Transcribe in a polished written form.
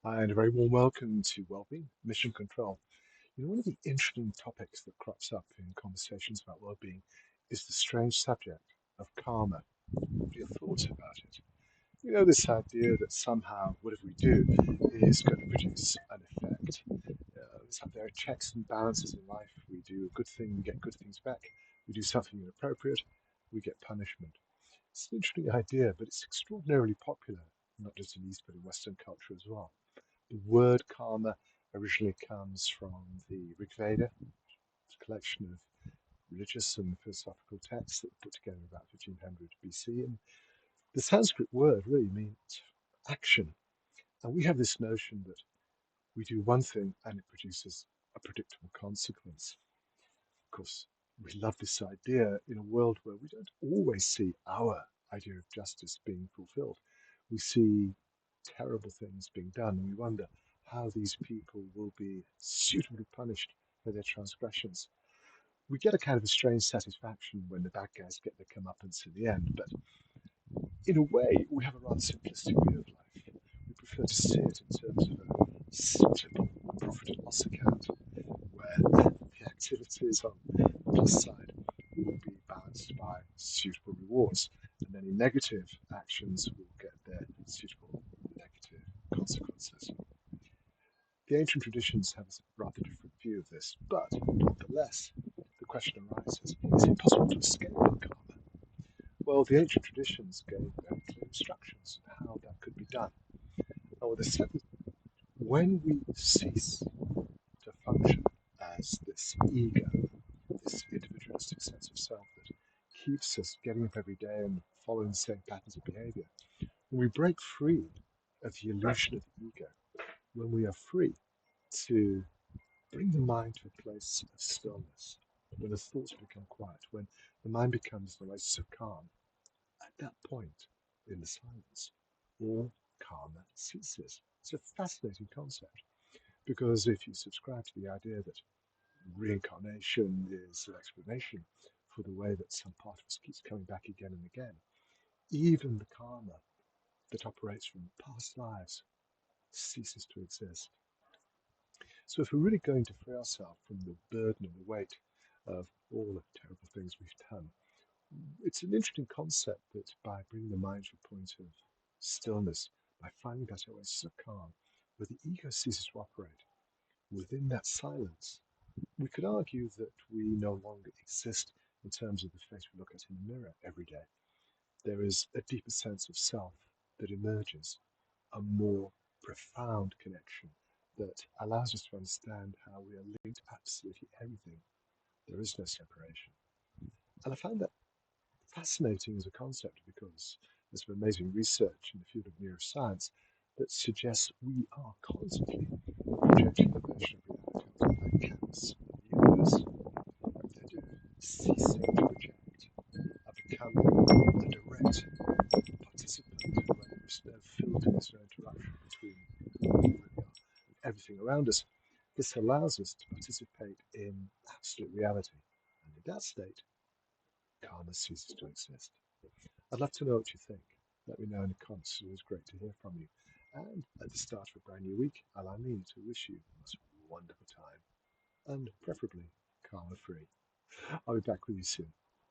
And a very warm welcome to Wellbeing, Mission Control. One of the interesting topics that crops up in conversations about well-being is the strange subject of karma. What are your thoughts about it? This idea that somehow whatever we do is going to produce an effect. There are checks and balances in life. We do a good thing, we get good things back. We do something inappropriate, we get punishment. It's an interesting idea, but it's extraordinarily popular, not just in East, but in Western culture as well. The word karma originally comes from the Rig Veda, a collection of religious and philosophical texts that were put together about 1500 BC. And the Sanskrit word really means action. And we have this notion that we do one thing and it produces a predictable consequence. Of course, we love this idea in a world where we don't always see our idea of justice being fulfilled. We see terrible things being done, and we wonder how these people will be suitably punished for their transgressions. We get a kind of a strange satisfaction when the bad guys get their comeuppance in the end, but in a way, we have a rather simplistic view of life. We prefer to see it in terms of a simple profit and loss account, where the activities on the plus side will be balanced by suitable rewards, and any negative actions will get their suitable negative consequences. The ancient traditions have a rather different view of this, but nonetheless, the question arises, is it possible to escape karma? Well, the ancient traditions gave very clear instructions on how that could be done. And what they said was when we cease to function as this ego, this individualistic sense of self that keeps us getting up every day and following the same patterns of behavior, when we break free of the illusion of the ego, when we are free to bring the mind to a place of stillness, when the thoughts become quiet, when the mind becomes the oasis of calm, at that point in the silence, all karma ceases. It's a fascinating concept because if you subscribe to the idea that reincarnation is an explanation for the way that some part of us keeps coming back again and again, even the karma that operates from past lives ceases to exist. So if we're really going to free ourselves from the burden and the weight of all the terrible things we've done, it's an interesting concept that by bringing the mind to a point of stillness, by finding that oasis of calm, where the ego ceases to operate, within that silence, we could argue that we no longer exist in terms of the face we look at in the mirror every day. There is a deeper sense of self that emerges, a more profound connection that allows us to understand how we are linked to absolutely everything. There is no separation. And I find that fascinating as a concept because there's some amazing research in the field of neuroscience that suggests we are constantly projecting the version of reality onto canvas of the universe. That of ceasing to project, of becoming a direct participant where there is no filter, there's no interruption between who we really are and everything around us. This allows us to participate in absolute reality. And in that state, karma ceases to exist. I'd love to know what you think. Let me know in the comments. It was great to hear from you. And at the start of a brand new week, allow me to wish you the most wonderful time and preferably karma free. I'll be back with you soon.